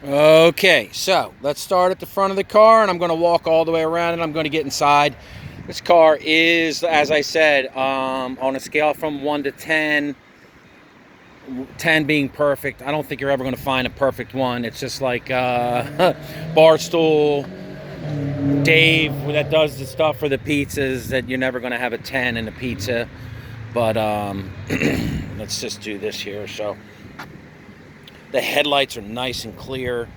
Okay, so let's start at the front of the car, and I'm going to walk all the way around, and I'm going to get inside. This car is, as I said, on a scale from 1 to 10, 10 being perfect. I don't think you're ever going to find a perfect one. It's just like Barstool, Dave, that does the stuff for the pizzas, that you're never going to have a 10 in a pizza. But let's just do this here. So the headlights are nice and clear.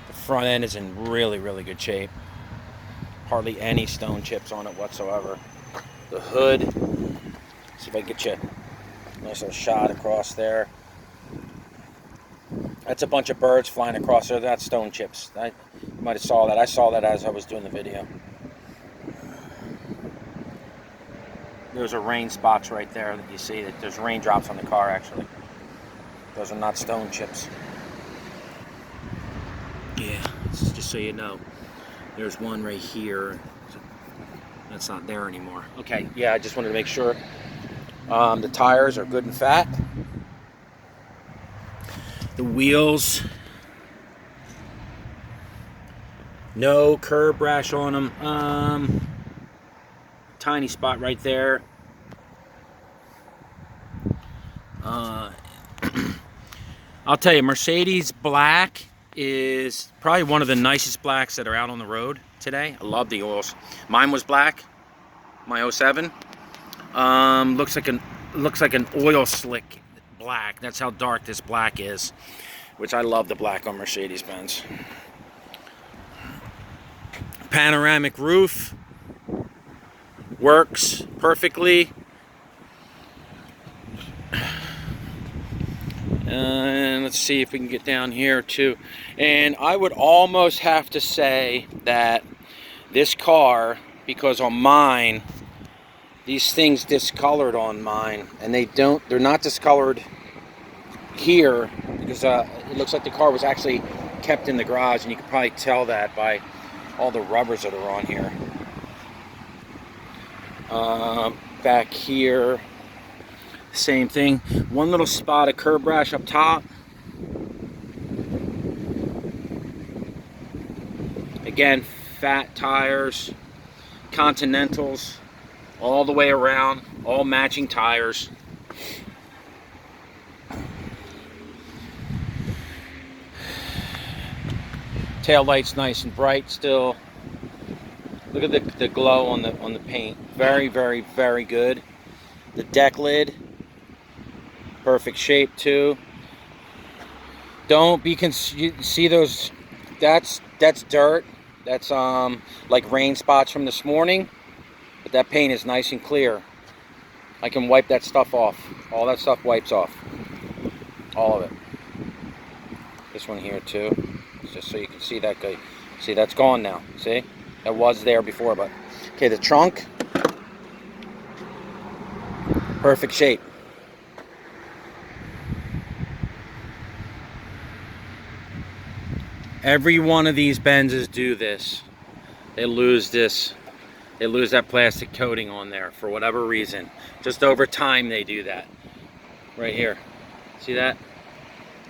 The front end is in really, really good shape. Hardly any stone chips on it whatsoever. The hood, see if I can get you a nice little shot across there. That's a bunch of birds flying across there. That's stone chips. You might have saw that. I saw that as I was doing the video. Those are rain spots right there that you see. That there's raindrops on the car, actually. Those are not stone chips. Yeah, just so you know. There's one right here. That's not there anymore. Okay, yeah, I just wanted to make sure. The tires are good and fat. The wheels, no curb rash on them. Tiny spot right there. I'll tell you, Mercedes black is probably one of the nicest blacks that are out on the road today. I love the oils. Mine was black, my '07. Looks like an oil slick black. That's how dark this black is, which I love the black on Mercedes-Benz. Panoramic roof works perfectly. And let's see if we can get down here too. And I would almost have to say that this car, because on mine, these things discolored on mine, and they're not discolored here, because it looks like the car was actually kept in the garage, and you can probably tell that by all the rubbers that are on here. Back here, same thing. One little spot of curb rash up top. Again, fat tires, Continentals, all the way around, all matching tires. Tail lights nice and bright still. Look at the glow on the paint. Very, very, very good. The deck lid, perfect shape too. Don't be you see those? That's dirt. That's like rain spots from this morning. But that paint is nice and clear. I can wipe that stuff off. All that stuff wipes off. All of it. This one here too. Just so you can see that guy. See, that's gone now. See? That was there before, but okay, the trunk, perfect shape. Every one of these Benzes do this. They lose this. They lose that plastic coating on there for whatever reason. Just over time they do that. Right here. See that?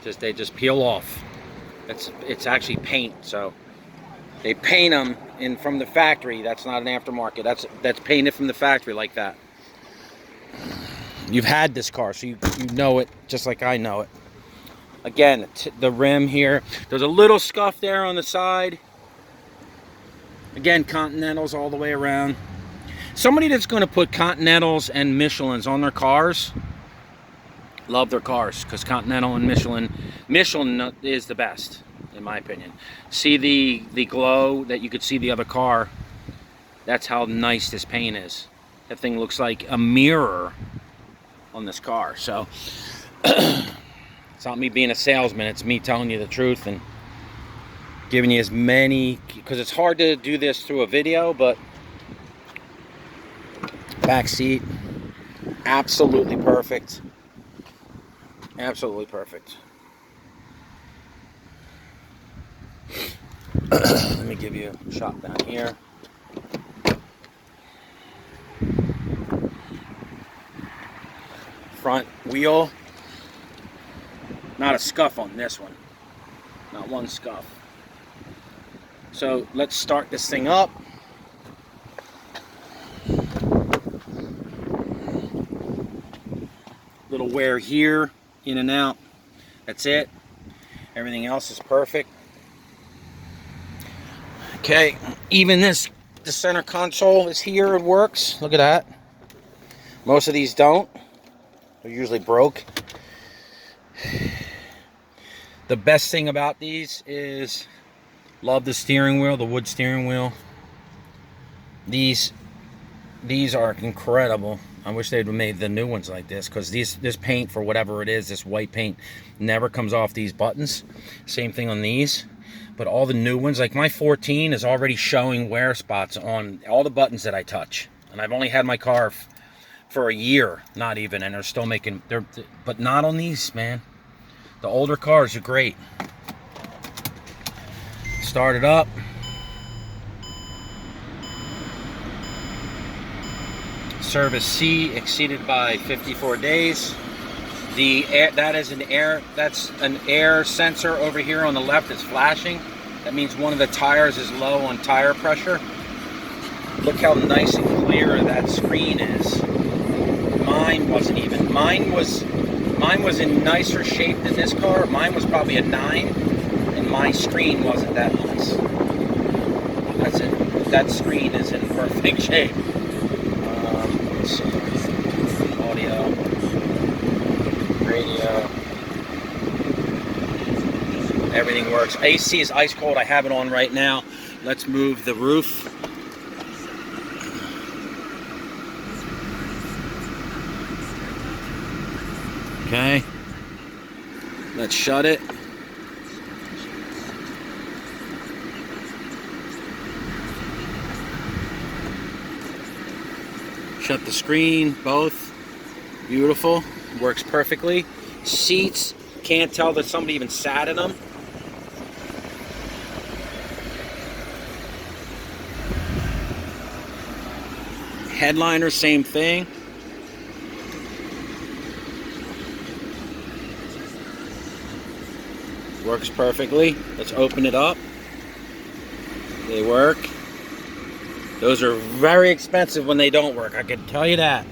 They just peel off. It's actually paint, so they paint them in from the factory. That's not an aftermarket. That's painted from the factory like that. You've had this car, so you know it just like I know it. Again, the rim here. There's a little scuff there on the side. Again, Continentals all the way around. Somebody that's going to put Continentals and Michelins on their cars, love their cars, because Continental and Michelin is the best, in my opinion. See the glow that you could see the other car? That's how nice this paint is. That thing looks like a mirror on this car. So it's not me being a salesman, it's me telling you the truth and giving you as many, because it's hard to do this through a video, but back seat, absolutely perfect. Absolutely perfect. Let me give you a shot down here. Front wheel. Not a scuff on this one. Not one scuff. So let's start this thing up. Little wear here, in and out. That's it. Everything else is perfect. Okay, even the center console is here, it works. Look at that. Most of these don't. They're usually broke. The best thing about these is, love the steering wheel, the wood steering wheel. These are incredible. I wish they'd have made the new ones like this, because this paint, for whatever it is, this white paint, never comes off these buttons. Same thing on these. But all the new ones, like my 14 is already showing wear spots on all the buttons that I touch. And I've only had my car for a year, not even, and they're still making, but not on these, man. The older cars are great. Start it up. Service C exceeded by 54 days. That's an air sensor over here on the left that's flashing. That means one of the tires is low on tire pressure. Look how nice and clear that screen is. Mine wasn't even. Mine was in nicer shape than this car. Mine was probably a 9, and my screen wasn't that nice. That's it. That screen is in perfect shape. Let's see. Audio, radio, everything works. AC is ice cold. I have it on right now. Let's move the roof. Okay, let's shut it. Shut the screen, both. Beautiful, works perfectly. Seats, can't tell that somebody even sat in them. Headliner, same thing. Works perfectly. Let's open it up. They work. Those are very expensive when they don't work, I can tell you that.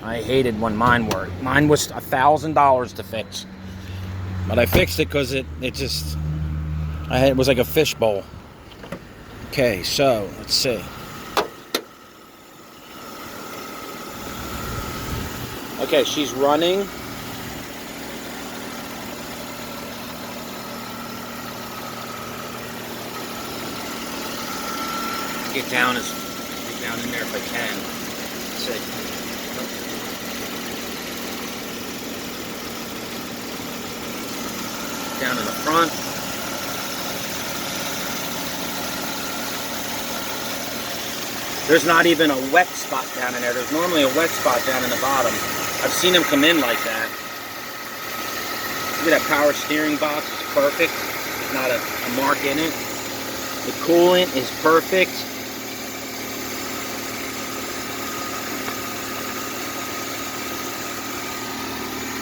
I hated when mine worked. Mine was $1,000 to fix. But I fixed it because it was like a fishbowl. Okay, so let's see. Okay, she's running. Get down in there if I can. Let's see. Down in the front. There's not even a wet spot down in there. There's normally a wet spot down in the bottom. I've seen them come in like that. Look at that power steering box. It's perfect. There's not a mark in it. The coolant is perfect.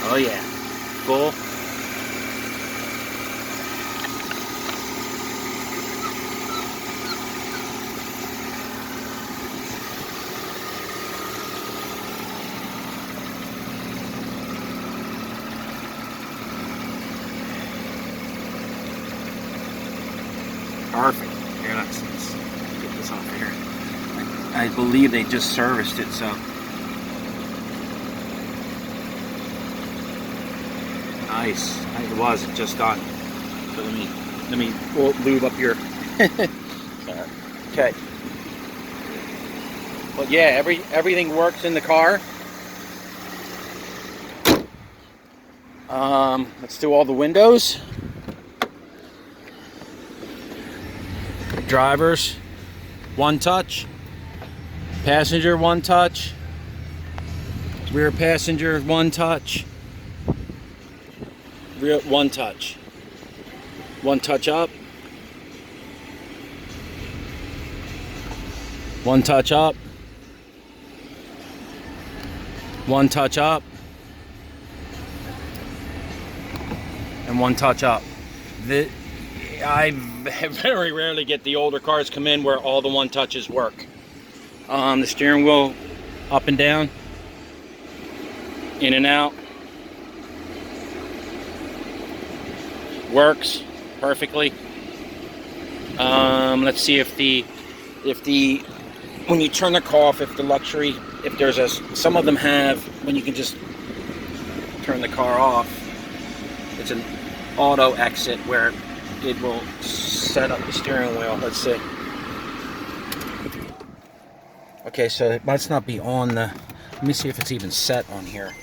Oh yeah, full. Perfect. Here, let's get this off here. I believe they just serviced it, so. Nice. It was just done. So let me lube up your. Okay. But yeah, everything works in the car. Let's do all the windows. Drivers, one touch. Passenger, one touch. Rear passenger, one touch. Rear, one touch. One touch up. One touch up. One touch up. and one touch up. I very rarely get the older cars come in where all the one touches work. The steering wheel up and down, in and out, works perfectly. Let's see if when you turn the car off, if the luxury, if there's some of them have, when you can just turn the car off, it's an auto exit where it will set up the steering wheel. Let's see. Okay, so it must not be on the, let me see if it's even set on here.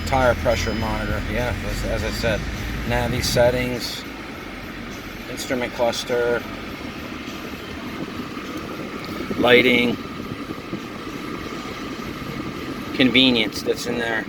Tire pressure monitor, yeah, as I said. Navi settings, instrument cluster, lighting, convenience that's in there.